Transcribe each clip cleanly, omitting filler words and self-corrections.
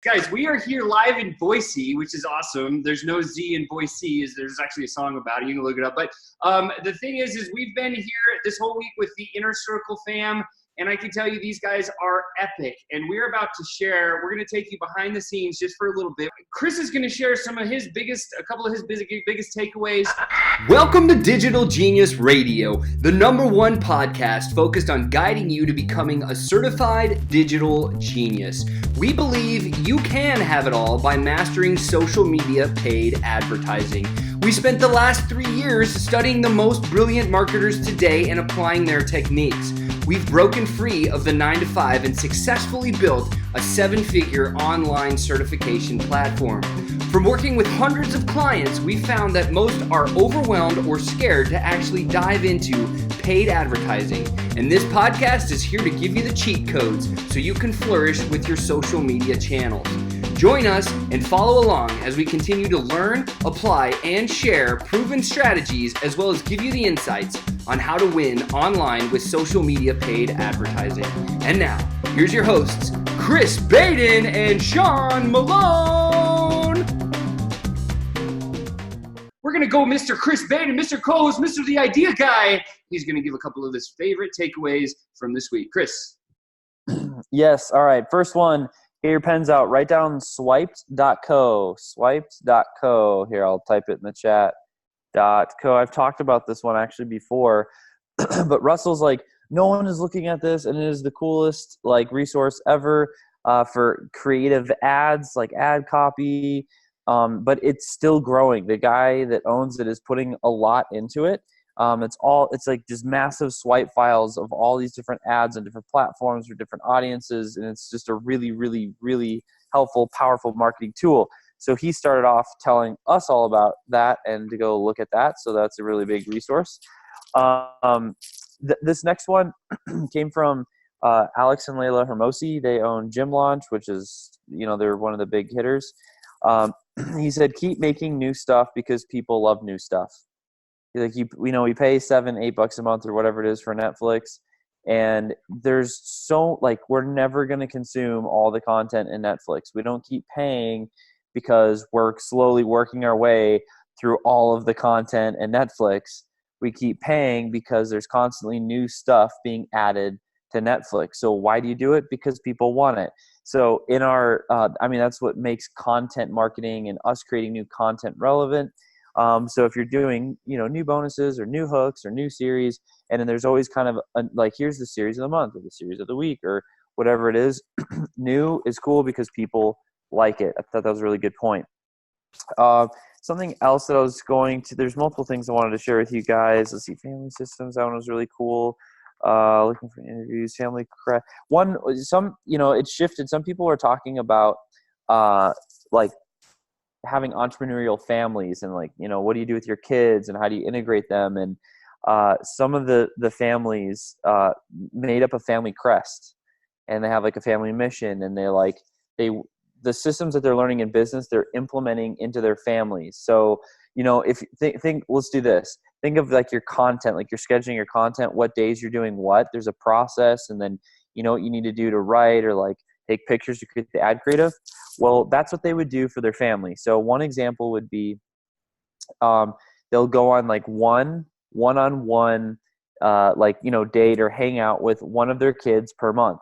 Guys, we are here live in Boise, which is awesome. There's no Z in Boise. There's actually a song about it. You can look it up. But the thing is we've been here this whole week with the Inner Circle fam, and I can tell you these guys are epic. And we're about to share. We're going to take you behind the scenes just for a little bit. Chris is going to share a couple of his biggest takeaways. Welcome to Digital Genius Radio, the #1 podcast focused on guiding you to becoming a certified digital genius. We believe you can have it all by mastering social media paid advertising. We spent the last 3 years studying the most brilliant marketers today and applying their techniques. We've broken free of the 9-to-5 and successfully built a 7-figure online certification platform. From working with hundreds of clients, we found that most are overwhelmed or scared to actually dive into paid advertising. And this podcast is here to give you the cheat codes so you can flourish with your social media channels. Join us and follow along as we continue to learn, apply, and share proven strategies, as well as give you the insights on how to win online with social media paid advertising. And now, here's your hosts, Chris Baden and Sean Malone. We're going to go Mr. Chris Baden, Mr. Coase, Mr. The Idea Guy. He's going to give a couple of his favorite takeaways from this week. Chris. Yes. All right. First one. Get your pens out. Write down swiped.co. Swiped.co. Here, I'll type it in the chat. .co. I've talked about this one actually before, but Russell's like, no one is looking at this, and it is the coolest resource ever for creative ads, like ad copy. But it's still growing. The guy that owns it is putting a lot into it. It's like just massive swipe files of all these different ads and different platforms for different audiences. And it's just a really, really, really helpful, powerful marketing tool. So he started off telling us all about that and to go look at that. So that's a really big resource. This next one came from Alex and Layla Hermosi. They own Gym Launch, which is, they're one of the big hitters. He said, keep making new stuff because people love new stuff. We pay $7-8 a month or whatever it is for Netflix, and there's we're never going to consume all the content in Netflix. We don't keep paying because we're slowly working our way through all of the content in Netflix. We keep paying because there's constantly new stuff being added to Netflix. So why do you do it? Because people want it. So in our, that's what makes content marketing and us creating new content relevant. So if you're doing, new bonuses or new hooks or new series, and then there's always kind of here's the series of the month or the series of the week or whatever it is, new is cool because people like it. I thought that was a really good point. Something else that I was there's multiple things I wanted to share with you guys. Let's see, family systems. That one was really cool. Looking for interviews, family craft. It shifted. Some people are talking about, having entrepreneurial families and what do you do with your kids and how do you integrate them? And some of the families made up a family crest, and they have a family mission, and the systems that they're learning in business, they're implementing into their families. So, if you think, let's do this. Think of your content, you're scheduling your content, what days you're doing what. There's a process, and then what you need to do to write or take pictures to create the ad creative. Well, that's what they would do for their family. So one example would be they'll go on one-on-one date or hang out with one of their kids per month.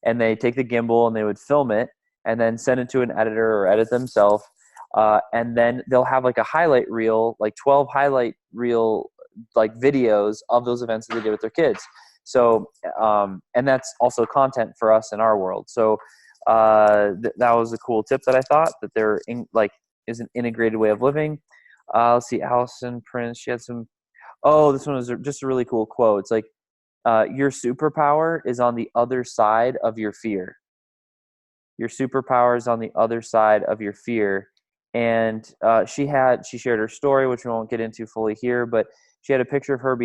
And they take the gimbal and they would film it and then send it to an editor or edit themselves. And then they'll have a highlight reel, 12 highlight reel videos of those events that they did with their kids. So, and that's also content for us in our world. So, that was a cool tip that I thought, that there is an integrated way of living. Let's see, Allison Prince, she had some, this one was just a really cool quote. It's your superpower is on the other side of your fear. Your superpower is on the other side of your fear. And she shared her story, which we won't get into fully here, but she had a picture of her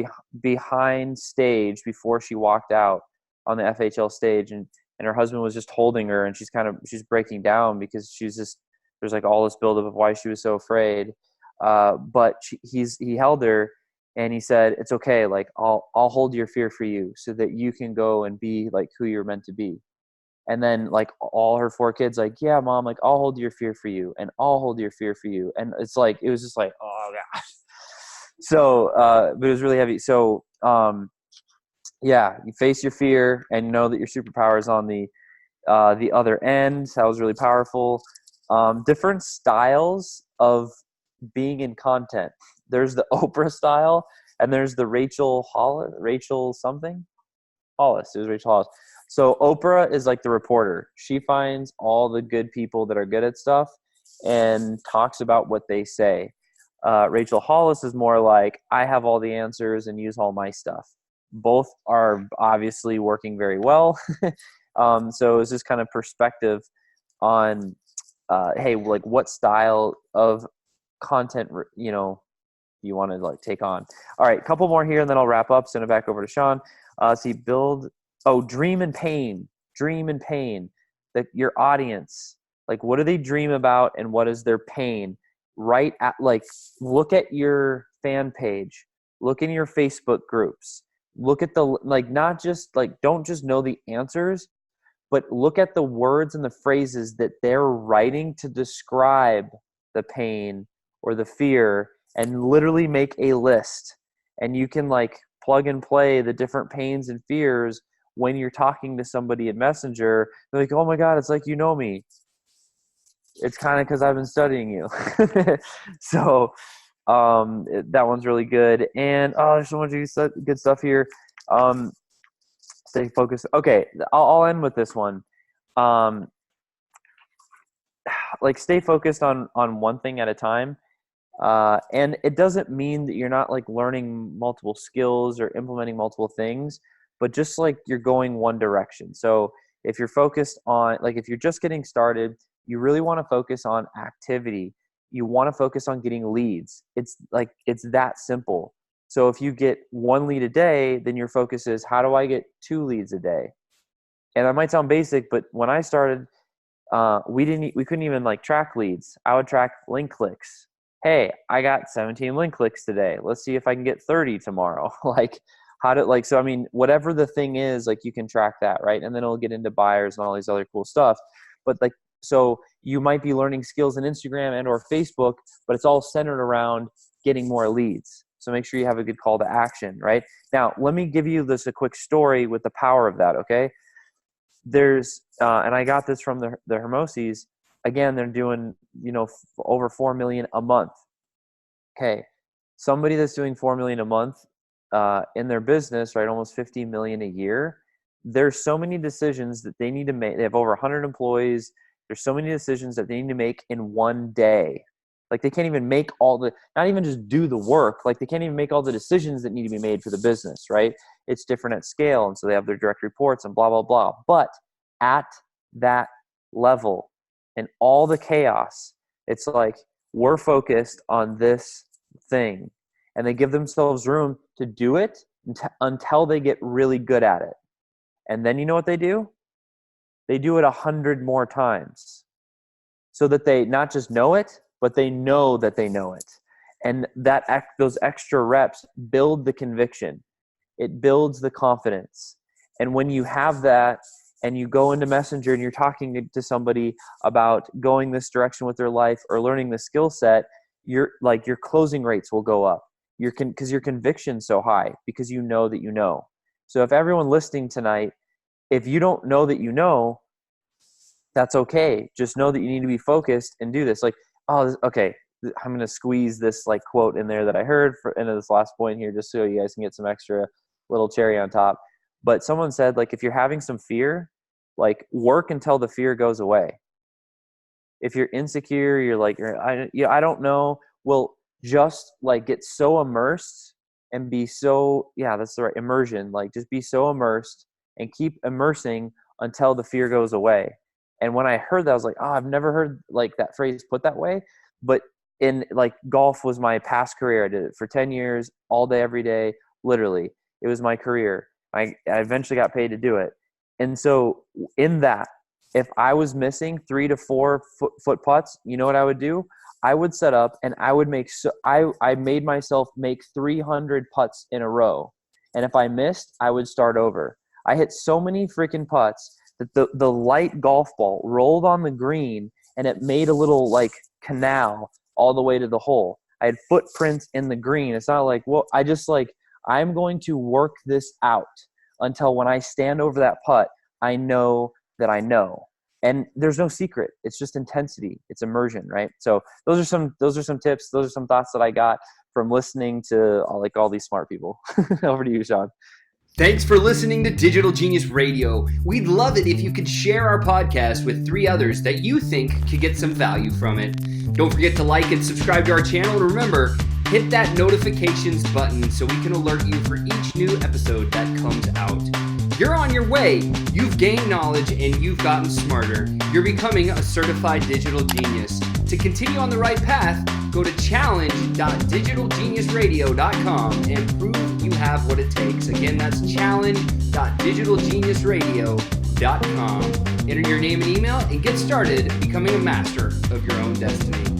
behind stage before she walked out on the FHL stage, and her husband was just holding her, and she's breaking down because there's all this buildup of why she was so afraid. But he held her and he said, it's okay. I'll hold your fear for you so that you can go and be who you're meant to be. And then like all her 4 kids, like, yeah, mom, like I'll hold your fear for you, and I'll hold your fear for you. And it's like, it was just like, oh gosh. So, but it was really heavy. So, yeah, you face your fear and you know that your superpower is on the other end. That was really powerful. Different styles of being in content. There's the Oprah style, and there's the Rachel something. Hollis. It was Rachel Hollis. So Oprah is like the reporter. She finds all the good people that are good at stuff and talks about what they say. Rachel Hollis is more like, I have all the answers and use all my stuff. Both are obviously working very well. So it's just kind of perspective on, hey, like what style of content, you want to like take on. All right, couple more here and then I'll wrap up. Send it back over to Sean. Dream and pain. Your audience, like what do they dream about and what is their pain? Right at like, look at your fan page, look in your Facebook groups, look at the, like, not just like, don't just know the answers, but look at the words and the phrases that they're writing to describe the pain or the fear, and literally make a list. And you can like plug and play the different pains and fears when you're talking to somebody in Messenger. They're like, oh my God, it's like, you know me. It's kind of because I've been studying you. So that one's really good. And there's so much good stuff here. Stay focused. Okay, I'll end with this one. Like stay focused on one thing at a time. And it doesn't mean that you're not like learning multiple skills or implementing multiple things, but just like you're going one direction. So if you're focused on, like, if you're just getting started, you really want to focus on activity. You want to focus on getting leads. It's that simple. So if you get 1 lead a day, then your focus is, how do I get 2 leads a day? And that might sound basic, but when I started, we couldn't even like track leads. I would track link clicks. Hey, I got 17 link clicks today. Let's see if I can get 30 tomorrow. So I mean, whatever the thing is, like you can track that, right? And then it'll get into buyers and all these other cool stuff. But like, so you might be learning skills in Instagram and or Facebook, but it's all centered around getting more leads. So make sure you have a good call to action, right? Now, let me give you a quick story with the power of that, okay? There's, and I got this from the Hermoses. Again, they're doing, over 4 million a month. Okay. Somebody that's doing 4 million a month in their business, right? Almost 50 million a year. There's so many decisions that they need to make. They have over 100 employees. There's so many decisions that they need to make in one day. Like they can't even make not even just do the work. Like they can't even make all the decisions that need to be made for the business, right? It's different at scale. And so they have their direct reports and blah, blah, blah. But at that level and all the chaos, it's like, we're focused on this thing. And they give themselves room to do it until they get really good at it. And then you know what they do? They do it 100 more times so that they not just know it, but they know that they know it. And those extra reps build the conviction. It builds the confidence. And when you have that and you go into Messenger and you're talking to somebody about going this direction with their life or learning the skill set, your closing rates will go up. Because your conviction's so high, because you know that you know. So if everyone listening tonight, if you don't know that you know, that's okay. Just know that you need to be focused and do this. Like, okay, I'm going to squeeze this like quote in there that I heard into this last point here, just so you guys can get some extra little cherry on top. But someone said, like, if you're having some fear, like work until the fear goes away. If you're insecure, you're like, I don't know. Well, just like get so immersed and be so, that's the right immersion. Like just be so immersed and keep immersing until the fear goes away. And when I heard that, I was like, I've never heard like that phrase put that way. But in like golf was my past career. I did it for 10 years, all day, every day, literally. It was my career. I eventually got paid to do it. And so in that, if I was missing 3 to 4 foot putts, you know what I would do? I would set up and I would I made myself make 300 putts in a row. And if I missed, I would start over. I hit so many freaking putts that the light golf ball rolled on the green and it made a little like canal all the way to the hole. I had footprints in the green. It's not like, well, I'm going to work this out until when I stand over that putt, I know that I know. And there's no secret. It's just intensity. It's immersion, right? So those are some tips. Those are some thoughts that I got from listening to all these smart people. Over to you, Sean. Thanks for listening to Digital Genius Radio. We'd love it if you could share our podcast with 3 others that you think could get some value from it. Don't forget to like and subscribe to our channel. And remember, hit that notifications button so we can alert you for each new episode that comes out. You're on your way. You've gained knowledge and you've gotten smarter. You're becoming a certified digital genius. To continue on the right path, go to challenge.digitalgeniusradio.com and prove you have what it takes. Again, that's challenge.digitalgeniusradio.com. Enter your name and email and get started becoming a master of your own destiny.